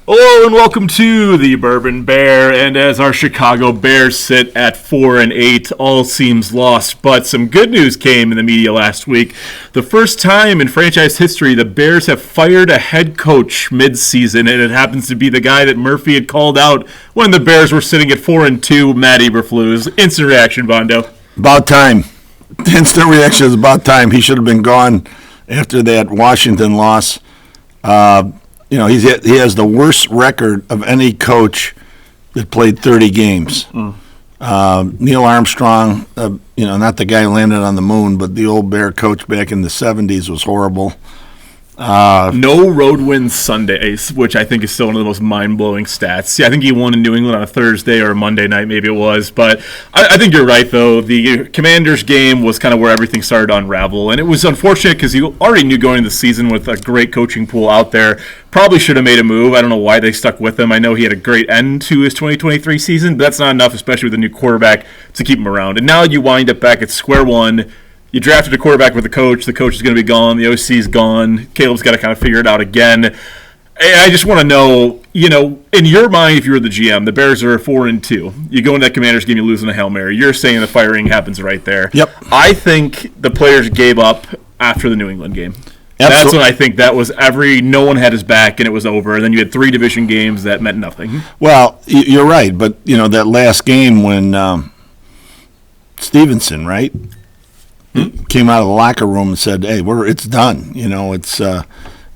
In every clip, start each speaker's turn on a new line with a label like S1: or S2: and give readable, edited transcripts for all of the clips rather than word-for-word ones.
S1: Hello and welcome to the Bourbon Bear. And as our Chicago Bears sit at 4-8, all seems lost. But some good news came in the media last week. The first time in franchise history, the Bears have fired a head coach mid-season, and it happens to be the guy that Murphy had called out when the Bears were sitting at 4-2. Matt Eberflus. Instant reaction, Bondo.
S2: About time. Instant reaction is about time. He should have been gone after that Washington loss. He has the worst record of any coach that played 30 games. Neil Armstrong, not the guy who landed on the moon, but the old Bear coach back in the 70s was horrible.
S1: No road wins Sundays, which I think is still one of the most mind-blowing stats. Yeah, I think he won in New England on a Thursday or a Monday night, maybe it was. But I think you're right, though. The Commanders game was kind of where everything started to unravel. And it was unfortunate because you already knew going into the season with a great coaching pool out there. Probably should have made a move. I don't know why they stuck with him. I know he had a great end to his 2023 season, but that's not enough, especially with a new quarterback, to keep him around. And now you wind up back at square one. You drafted a quarterback with a coach. The coach is going to be gone. The OC is gone. Caleb's got to kind of figure it out again. I just want to know, in your mind, if you were the GM, the Bears are 4-2. You go into that Commanders game, you lose in a Hail Mary. You're saying the firing happens right there.
S2: Yep.
S1: I think the players gave up after the New England game.
S2: Absolutely.
S1: That's when I think that was no one had his back and it was over. And then you had 3 division games that meant nothing.
S2: Well, you're right. But, that last game when Stevenson, right? Came out of the locker room and said, "Hey, it's done. It's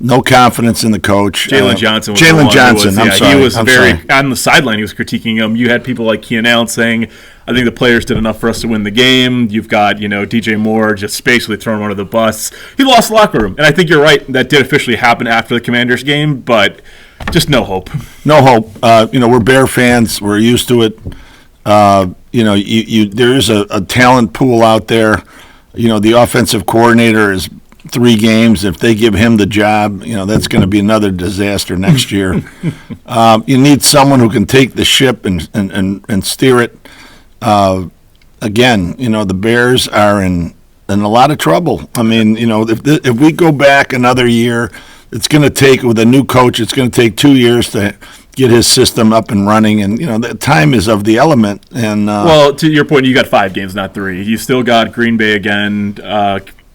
S2: no confidence in the coach."
S1: Jalen Johnson.
S2: I'm sorry.
S1: He was on the sideline. He was critiquing him. You had people like Keenan Allen saying, "I think the players did enough for us to win the game." You've got DJ Moore just basically throwing him under the bus. He lost the locker room, and I think you're right. That did officially happen after the Commanders game, but just no hope.
S2: No hope. We're Bear fans. We're used to it. There is a talent pool out there. The offensive coordinator is 3 games. If they give him the job, that's going to be another disaster next year. You need someone who can take the ship and steer it. Again, the Bears are in a lot of trouble. I mean, if we go back another year, it's going to take, with a new coach, it's going to take 2 years to get his system up and running, and the time is of the element. And
S1: well, to your point, you got 5 games, not 3. You still got Green Bay again,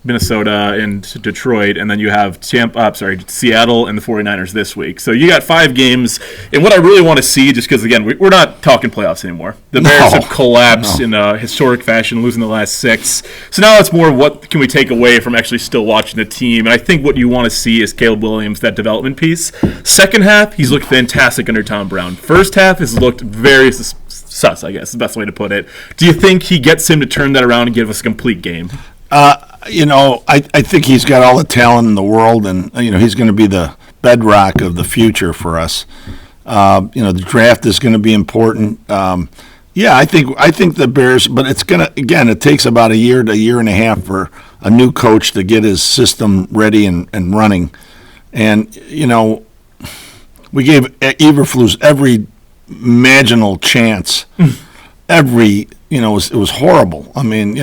S1: Minnesota and Detroit, and then you have Seattle and the 49ers this week. So you got 5 games. And what I really want to see, just because, again, we're not talking playoffs anymore. The Bears have collapsed in a historic fashion, losing the last 6. So now it's more what can we take away from actually still watching the team. And I think what you want to see is Caleb Williams, that development piece. Second half, he's looked fantastic under Tom Brown. First half has looked very sus, I guess, is the best way to put it. Do you think he gets him to turn that around and give us a complete game?
S2: I think he's got all the talent in the world, and he's going to be the bedrock of the future for us. The draft is going to be important. I think the Bears, but it's going to, again, it takes about a year to a year and a half for a new coach to get his system ready and running. And we gave Eberflus every imaginable chance. It was horrible. I mean,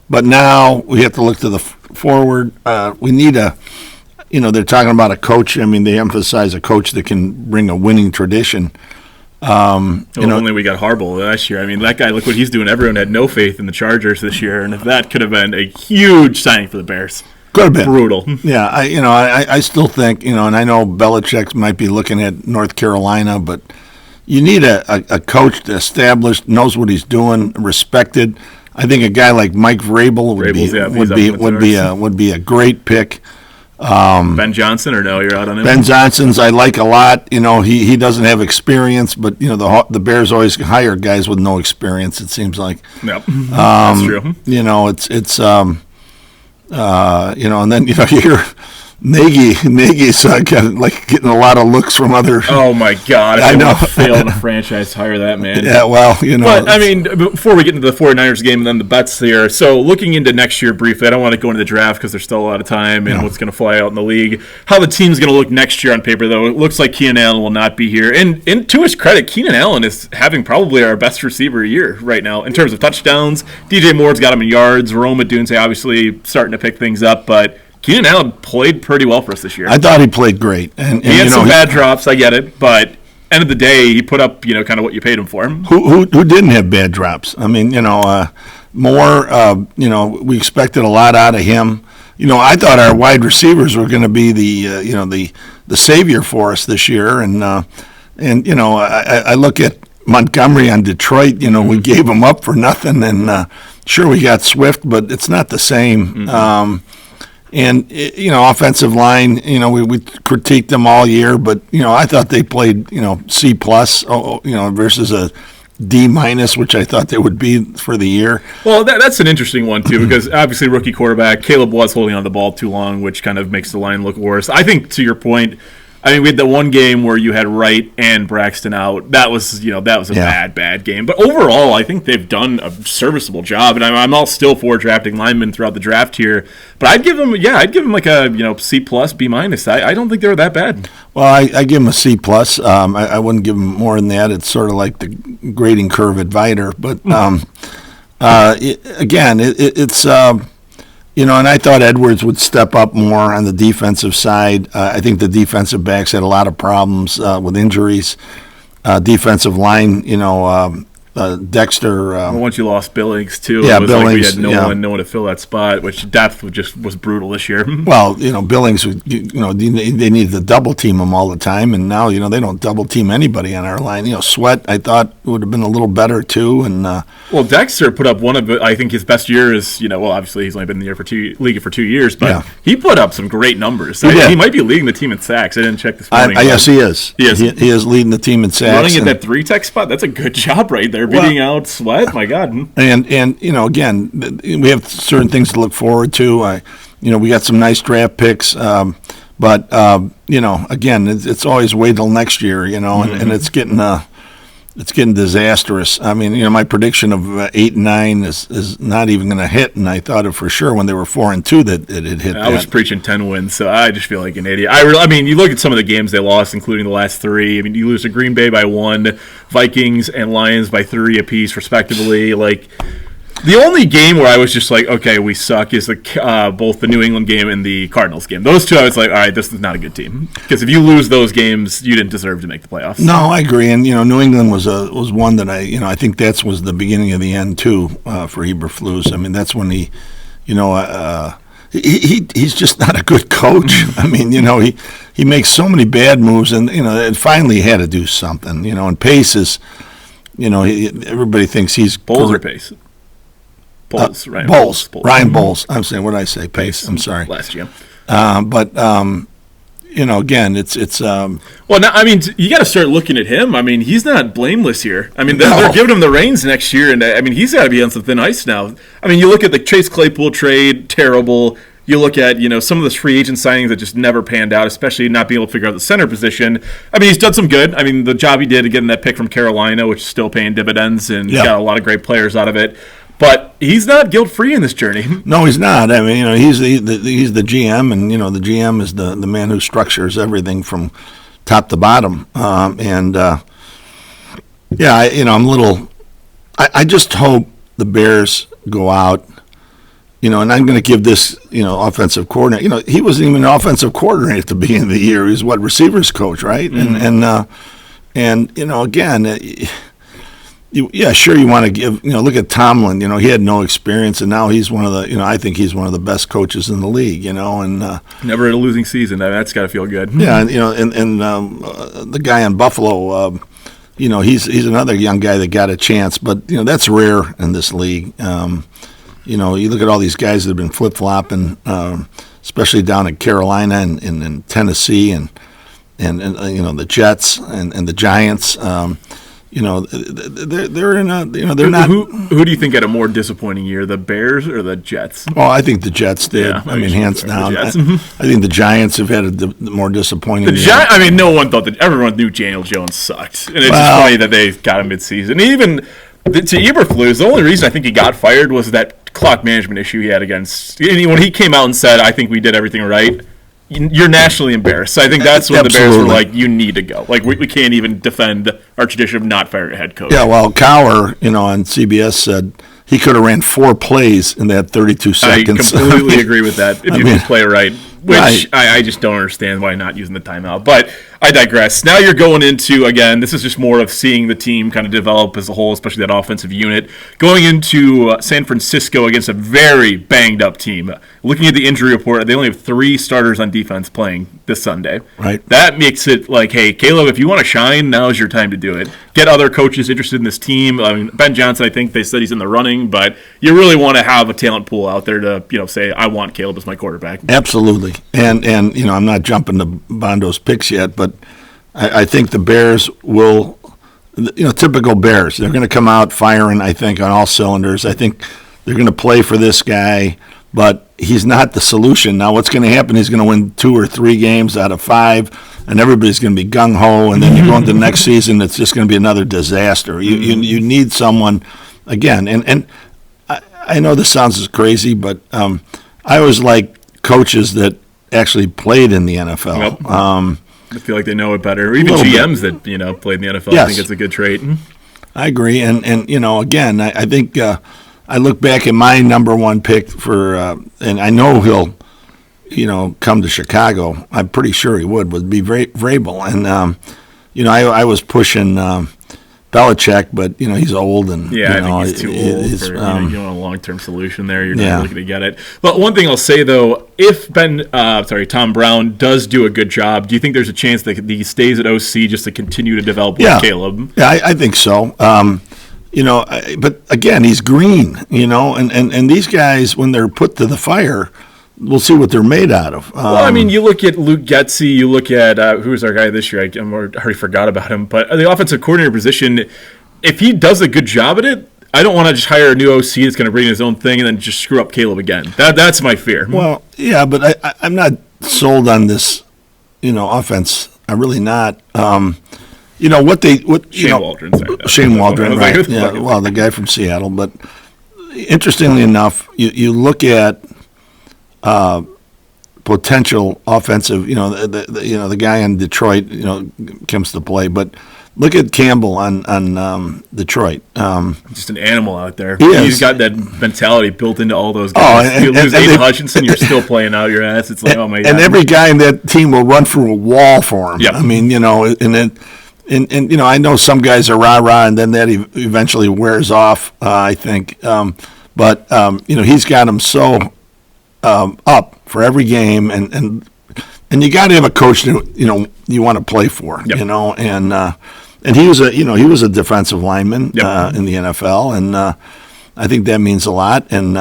S2: but now we have to look to the forward. We need they're talking about a coach. I mean, they emphasize a coach that can bring a winning tradition.
S1: Only we got Harbaugh last year. I mean, that guy, look what he's doing. Everyone had no faith in the Chargers this year, and that could have been a huge signing for the Bears.
S2: Could have been.
S1: Brutal.
S2: Yeah, I still think, and I know Belichick might be looking at North Carolina, but you need a coach that's established, knows what he's doing, respected. I think a guy like Mike Vrabel would be a great pick.
S1: Ben Johnson, or no, you're out on him?
S2: Ben Johnson's I like a lot. He doesn't have experience, but the Bears always hire guys with no experience. It seems like.
S1: Yep, that's true.
S2: It's and then you hear Nagy's getting a lot of looks from other.
S1: Oh my God!
S2: I know.
S1: Fail in a franchise, hire that man.
S2: Yeah, well,
S1: But I mean, before we get into the 49ers game and then the bets here, so looking into next year briefly, I don't want to go into the draft because there's still a lot of time and what's going to fly out in the league. How the team's going to look next year on paper, though, it looks like Keenan Allen will not be here. And to his credit, Keenan Allen is having probably our best receiver year right now in terms of touchdowns. DJ Moore's got him in yards. Rome Odunze obviously starting to pick things up, but Keenan Allen played pretty well for us this year.
S2: I thought he played great. And
S1: he had some bad drops, I get it, but end of the day, he put up, kind of what you paid him for.
S2: Who didn't have bad drops? I mean, Moore, we expected a lot out of him. I thought our wide receivers were going to be the savior for us this year, and I look at Montgomery on Detroit. We gave him up for nothing, and sure we got Swift, but it's not the same. Offensive line, we critiqued them all year, but I thought they played C plus, versus a D minus, which I thought they would be for the year.
S1: Well, that's an interesting one too, because obviously rookie quarterback Caleb was holding on the ball too long, which kind of makes the line look worse. I think to your point, we had the one game where you had Wright and Braxton out. That was a bad game. But overall, I think they've done a serviceable job, and I'm all still for drafting linemen throughout the draft here. But I'd give them like a C plus, B minus. I don't think they were that bad.
S2: Well, I give them a C plus. I wouldn't give them more than that. It's sort of like the grading curve at Viter. But it's. And I thought Edwards would step up more on the defensive side. I think the defensive backs had a lot of problems with injuries. Defensive line, Dexter.
S1: Once you lost Billings too,
S2: yeah,
S1: it was
S2: Billings,
S1: like we had no one to fill that spot, which depth was brutal this year.
S2: Well, Billings, they needed to double team him all the time, and now they don't double team anybody on our line. Sweat, I thought would have been a little better too, and
S1: well, Dexter put up one of I think his best years. Obviously he's only been in the league for 2 years, but he put up some great numbers. He might be leading the team in sacks. I didn't check this morning.
S2: Yes, he is. He is leading the team in sacks.
S1: Running at that 3-tech spot, that's a good job right there. Beating out Sweat, my God.
S2: And again, we have certain things to look forward to. We got some nice draft picks, but again, it's always wait till next year, and it's getting disastrous. My prediction of 8 and 9 is not even going to hit, and I thought it for sure when they were 4 and 2 that it hit.
S1: I was preaching 10 wins, so I just feel like an idiot. You look at some of the games they lost, including the last 3. You lose to Green Bay by 1, Vikings and Lions by 3 apiece, respectively. The only game where I was just like, okay, we suck, is both the New England game and the Cardinals game. Those two, I was like, all right, this is not a good team. Because if you lose those games, you didn't deserve to make the playoffs.
S2: No, I agree. And New England was one that I think that was the beginning of the end too for Eberflus. That's when he's just not a good coach. He makes so many bad moves, and and finally he had to do something. And Pace is, everybody thinks he's
S1: Bowles or Pace.
S2: Bowles. Ryan Bowles. I'm saying, what did I say? Pace. I'm sorry.
S1: Last year.
S2: Again, it's.
S1: Well, now, you got to start looking at him. He's not blameless here. They're giving him the reins next year, and he's got to be on some thin ice now. You look at the Chase Claypool trade, terrible. You look at, some of the free agent signings that just never panned out, especially not being able to figure out the center position. He's done some good. The job he did getting that pick from Carolina, which is still paying dividends, and got a lot of great players out of it. But he's not guilt-free in this journey.
S2: No, he's not. He's the GM, and the GM is the man who structures everything from top to bottom. I'm a little. I just hope the Bears go out. And I'm going to give this, offensive coordinator. He wasn't even an offensive coordinator at the beginning of the year. He's receivers coach, right? Mm-hmm. Again. Sure. You want to give, look at Tomlin. He had no experience, and now he's one of the, I think he's one of the best coaches in the league. And
S1: never had a losing season. That's got to feel good.
S2: Yeah, and the guy in Buffalo, he's another young guy that got a chance, but that's rare in this league. You look at all these guys that have been flip flopping, especially down in Carolina and in Tennessee, and the Jets and the Giants. They're in a, they're not.
S1: Who do you think had a more disappointing year, the Bears or the Jets?
S2: Oh, I think the Jets did. Yeah, hands down. I think the Giants have had a more disappointing year.
S1: No one thought that. Everyone knew Daniel Jones sucked, and it's just funny that they got him midseason. Even to Eberflus, the only reason I think he got fired was that clock management issue he had against. When he came out and said, "I think we did everything right." You're nationally embarrassed. So I think that's when the Bears were like, you need to go. We can't even defend our tradition of not firing a head coach.
S2: Yeah, well, Cowher, on CBS said, he could have ran 4 plays in that 32 seconds.
S1: I completely agree with that. If you can play right, which I just don't understand why not using the timeout. But I digress. Now you're going into, again, this is just more of seeing the team kind of develop as a whole, especially that offensive unit. Going into San Francisco against a very banged-up team. Looking at the injury report, they only have 3 starters on defense playing this Sunday.
S2: Right.
S1: That makes it like, hey, Caleb, if you want to shine, now is your time to do it. Get other coaches interested in this team. I mean, Ben Johnson, I think they said he's in the running, but you really want to have a talent pool out there to, say, I want Caleb as my quarterback.
S2: Absolutely. And I'm not jumping to Bondo's picks yet, but I think the Bears will, typical Bears. They're going to come out firing, I think, on all cylinders. I think they're going to play for this guy, but he's not the solution. Now, what's going to happen, he's going to win 2 or 3 games out of 5, and everybody's going to be gung-ho, and then you go into the next season, it's just going to be another disaster. You need someone, again, and I know this sounds crazy, but I always like coaches that actually played in the NFL.
S1: Yep. I feel like they know it better. Or even GMs that, played in the NFL. Yes. I think it's a good trait.
S2: I agree. And again, I think I look back at my number 1 pick for, and I know he'll, come to Chicago. I'm pretty sure he would be Vrabel. And, I was pushing Belichick, but he's old, and
S1: I think he's too old for you want a long-term solution there. You're not looking to get it. But one thing I'll say though, if Tom Brown does do a good job, do you think there's a chance that he stays at OC just to continue to develop with Caleb?
S2: Yeah, I think so. But again, he's green, and these guys, when they're put to the fire, we'll see what they're made out of.
S1: You look at Luke Getsy, you look at who's our guy this year. I already forgot about him. But the offensive coordinator position, if he does a good job at it, I don't want to just hire a new OC that's going to bring his own thing and then just screw up Caleb again. That's my fear.
S2: Well, yeah, but I'm not sold on this, offense. I'm really not. Shane Waldron, right? Yeah, well, the guy from Seattle. But interestingly enough, you look at potential offensive, the guy in Detroit, comes to play, but look at Campbell on Detroit.
S1: Just an animal out there. He's got that mentality built into all those guys.
S2: You
S1: lose Aiden Hutchinson, you're still playing out your ass. It's like, oh my God.
S2: And every guy in that team will run through a wall for him.
S1: Yep.
S2: And I know some guys are rah-rah, and then that eventually wears off, I think. But he's got him so up for every game, and you got to have a coach that you want to play for,
S1: yep.
S2: And he was a defensive lineman
S1: yep.
S2: In the NFL, and I think that means a lot. And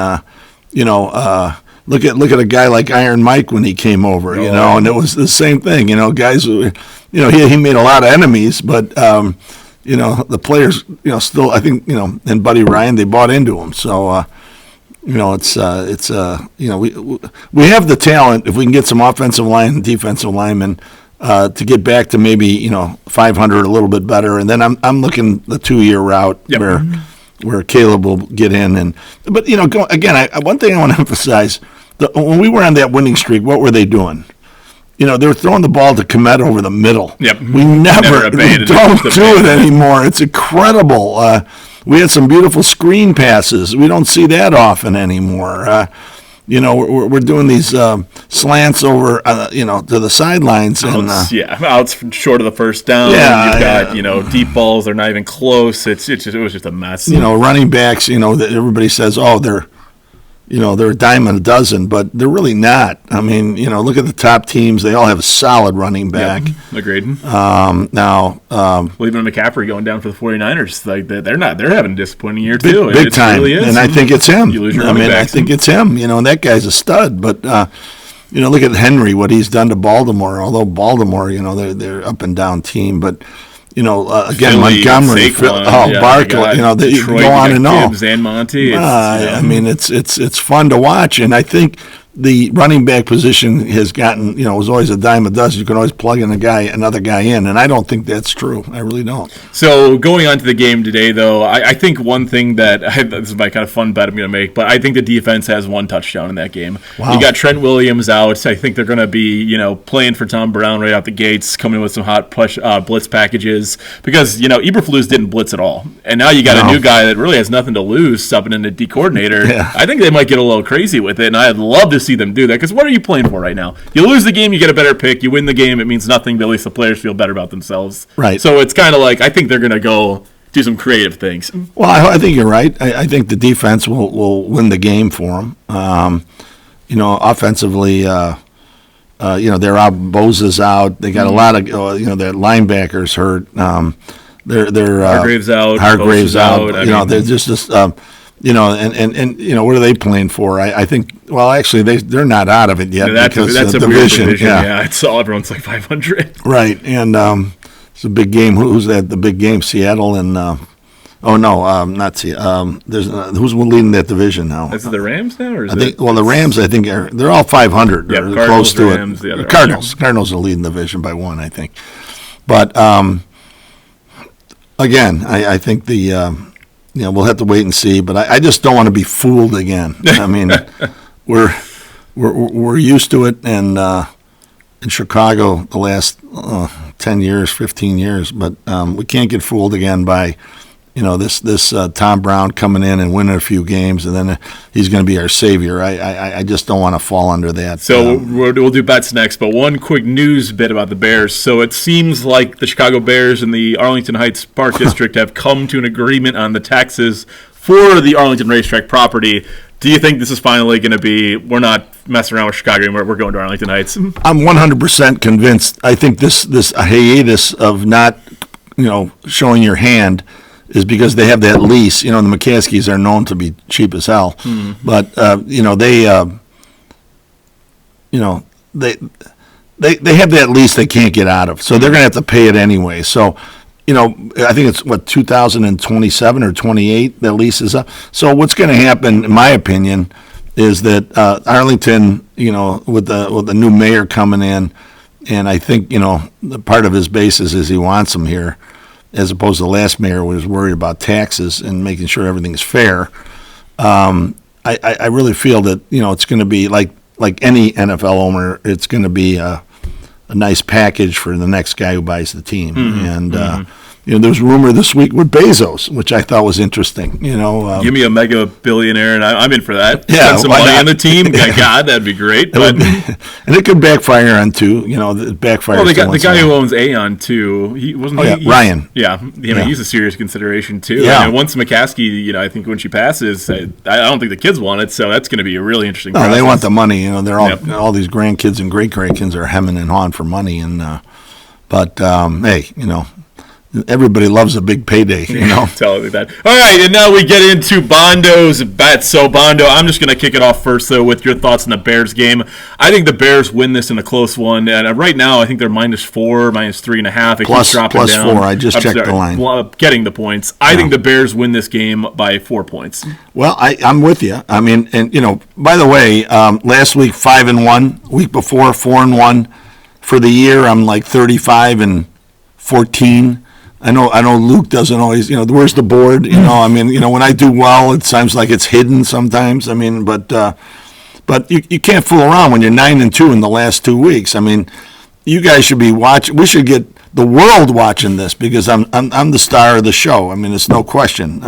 S2: look at a guy like Iron Mike when he came over, and it was the same thing. Guys, he made a lot of enemies, but the players, still, I think, and Buddy Ryan, they bought into him. So. We have the talent if we can get some offensive line and defensive linemen to get back to maybe 500, a little bit better, and then I'm looking the 2-year route
S1: yep.
S2: where Caleb will get in. But one thing I want to emphasize: when we were on that winning streak, what were they doing? They were throwing the ball to Komet over the middle.
S1: Yep.
S2: We don't do it anymore. It's incredible. We had some beautiful screen passes. We don't see that often anymore. We're doing these slants over, to the sidelines.
S1: Outs short of the first down. Yeah, you've got, deep balls. They're not even close. It was just a mess.
S2: Running backs, everybody says, they're a dime a dozen, but they're really not. Look at the top teams. They all have a solid running back.
S1: Yep, agreed.
S2: Even
S1: McCaffrey going down for the 49ers, they're having a disappointing year too.
S2: Big time. Really is. And I think it's him.
S1: You lose your running backs.
S2: I think it's him, and that guy's a stud. But, look at Henry, what he's done to Baltimore. Although Baltimore, they're up and down team, but again,
S1: Philly,
S2: Montgomery,
S1: Saquon,
S2: Barkley,
S1: Detroit,
S2: go on and on.
S1: Gibbs and Monty.
S2: It's fun to watch, and I think the running back position has gotten, was always a dime a dozen. You can always plug another guy in, and I don't think that's true. I really don't.
S1: So going on to the game today, though, I think one thing this is my kind of fun bet I'm going to make, but I think the defense has one touchdown in that game.
S2: Wow.
S1: You got Trent Williams out. I think they're going to be, playing for Tom Brown right out the gates, coming with some hot blitz packages because, Eberflus didn't blitz at all. And now you got a new guy that really has nothing to lose stepping in a D coordinator.
S2: Yeah.
S1: I think they might get a little crazy with it, and I'd love to see them do that because what are you playing for right now? You lose the game, you get a better pick. You win the game, it means nothing, but at least the players feel better about themselves.
S2: Right.
S1: So it's kind of like I think they're going to go do some creative things.
S2: Well, I think you're right. I think the defense will win the game for them. Offensively, they're out. Bosa's out. They got a lot of their linebackers hurt.
S1: Hargrave's out.
S2: Hargrave's out. They're just and what are they playing for? I think. Well, actually, they're not out of it yet because
S1: that's a
S2: division.
S1: Weird division. Yeah, it's all everyone's like 500.
S2: Right, and it's a big game. Who's that? The big game? Seattle and. Not Seattle. There's who's leading that division now?
S1: Is it the Rams now, or
S2: the Rams. I think they're all 500.
S1: Yeah,
S2: they're
S1: Cardinals,
S2: close to
S1: Rams,
S2: it. Cardinals are leading the division by one, I think. But again, I think we'll have to wait and see. But I just don't want to be fooled again. I mean, we're used to it, and in Chicago the last 10 years, 15 years, but we can't get fooled again by. This Tom Brown coming in and winning a few games, and then he's going to be our savior. I just don't want to fall under that.
S1: So we'll do bets next, but one quick news bit about the Bears. So it seems like the Chicago Bears and the Arlington Heights Park District have come to an agreement on the taxes for the Arlington Racetrack property. Do you think this is finally going to be, we're not messing around with Chicago anymore, we're going to Arlington Heights?
S2: I'm 100% convinced. I think this hiatus of not, showing your hand is because they have that lease. The McCaskies are known to be cheap as hell, but they have that lease they can't get out of, so they're going to have to pay it anyway. So, I think it's 2027 or 28 that lease is up. So what's going to happen, in my opinion, is that Arlington, with the new mayor coming in, and I think the part of his basis is he wants them here. As opposed to the last mayor was worried about taxes and making sure everything's fair. I really feel that it's going to be like any NFL owner. It's going to be a nice package for the next guy who buys the team. And there was rumor this week with Bezos, which I thought was interesting.
S1: Give me a mega billionaire, and I'm in for that.
S2: Yeah,
S1: spend some money on the team. God, that'd be great. But
S2: and it could backfire on two. It backfires.
S1: Well, the guy who owns Aon too. He wasn't.
S2: Ryan.
S1: Yeah, he's a serious consideration too.
S2: Yeah.
S1: And once McCaskey, I think when she passes, I don't think the kids want it. So that's going to be a really interesting.
S2: No,
S1: process.
S2: They want the money. They're all these grandkids and great grandkids are hemming and hawing for money. And hey, everybody loves a big payday,
S1: Tell me that. All right, and now we get into Bondo's bets. So, Bondo, I'm just going to kick it off first, though, with your thoughts on the Bears game. I think the Bears win this in a close one. And right now, I think they're -4, -3.5. It keeps dropping down.
S2: +4. I just checked the line.
S1: Getting the points. I think the Bears win this game by 4 points.
S2: Well, I'm with you. I mean, and, by the way, last week, 5-1. Week before, 4-1. For the year, I'm like 35-14. I know Luke doesn't always, where's the board? When I do well, it seems like it's hidden sometimes. I mean, but you can't fool around when you're 9-2 in the last 2 weeks. I mean, you guys should be watching. We should get the world watching this because I'm the star of the show. I mean, it's no question.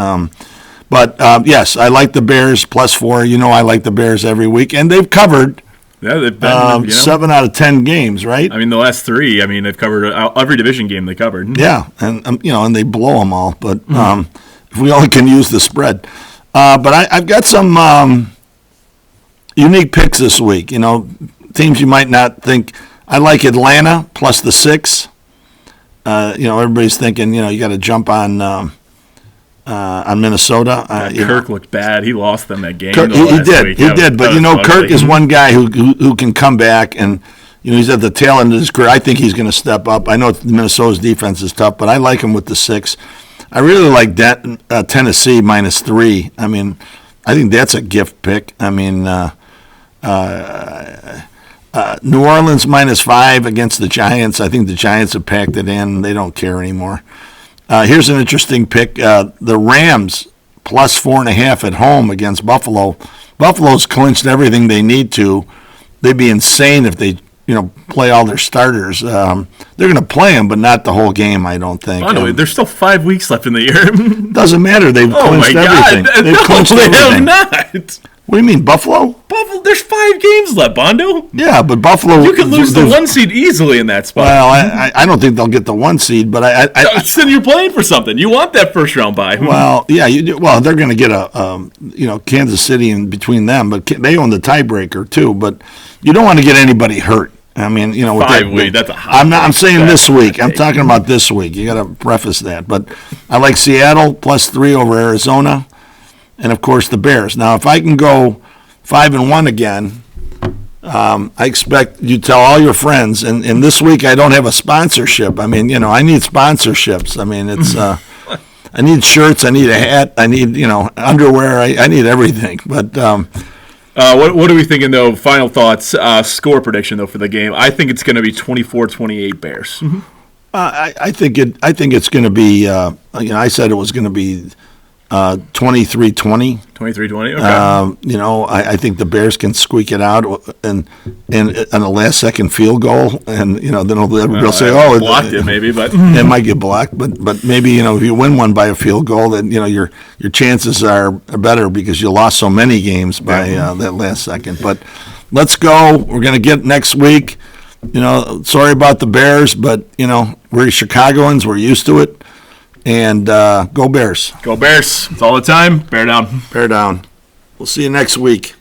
S2: But yes, I like the Bears +4. I like the Bears every week, and they've covered.
S1: Yeah, they've been
S2: 7 out of 10 games, right?
S1: I mean, the last 3. I mean, they've covered every division game they covered.
S2: Yeah, and and they blow them all. But if we only can use the spread, but I've got some unique picks this week. Teams you might not think. I like Atlanta plus the 6. Everybody's thinking you got to jump on Minnesota.
S1: Kirk looked bad. He lost them that game.
S2: Kirk, he did. But Kirk is one guy who can come back, and he's at the tail end of his career. I think he's going to step up. I know Minnesota's defense is tough, but I like him with the 6. I really like Tennessee -3. I mean, I think that's a gift pick. I mean, New Orleans -5 against the Giants. I think the Giants have packed it in. They don't care anymore. Here's an interesting pick. The Rams +4.5 at home against Buffalo. Buffalo's clinched everything they need to. They'd be insane if they, play all their starters. They're going to play them, but not the whole game, I don't think.
S1: By the way, there's still 5 weeks left in the year.
S2: Doesn't matter. They've clinched everything. They've clinched
S1: they
S2: everything.
S1: have not.
S2: What do you mean, Buffalo?
S1: Buffalo, there's 5 games left, Bondo.
S2: Yeah, but Buffalo.
S1: You could lose the 1 seed easily in that spot.
S2: Well, I don't think they'll get the 1 seed, but
S1: then you're playing for something. You want that first round bye.
S2: Well, yeah, they're going to get a Kansas City in between them, but they own the tiebreaker too. But you don't want to get anybody hurt. I mean,
S1: 5 weeks. That's a high.
S2: I'm saying this week. I'm talking about this week. You got to preface that. But I like Seattle +3 over Arizona. And, of course, the Bears. Now, if I can go 5-1 again, I expect you tell all your friends. And this week I don't have a sponsorship. I mean, I need sponsorships. I mean, it's I need shirts. I need a hat. I need, underwear. I need everything. But
S1: what are we thinking, though? Final thoughts, score prediction, though, for the game. I think it's going to be 24-28 Bears.
S2: I think it's going to be, I said it was going to be 23-20.
S1: 23-20. Okay.
S2: I think the Bears can squeak it out and on a last-second field goal, and then everybody will say, "Oh,
S1: blocked it maybe," but
S2: it might get blocked. But maybe if you win one by a field goal, then your chances are better because you lost so many games by that last second. But let's go. We're gonna get next week. Sorry about the Bears, but we're Chicagoans. We're used to it. And go Bears.
S1: Go Bears. It's all the time. Bear down.
S2: Bear down. We'll see you next week.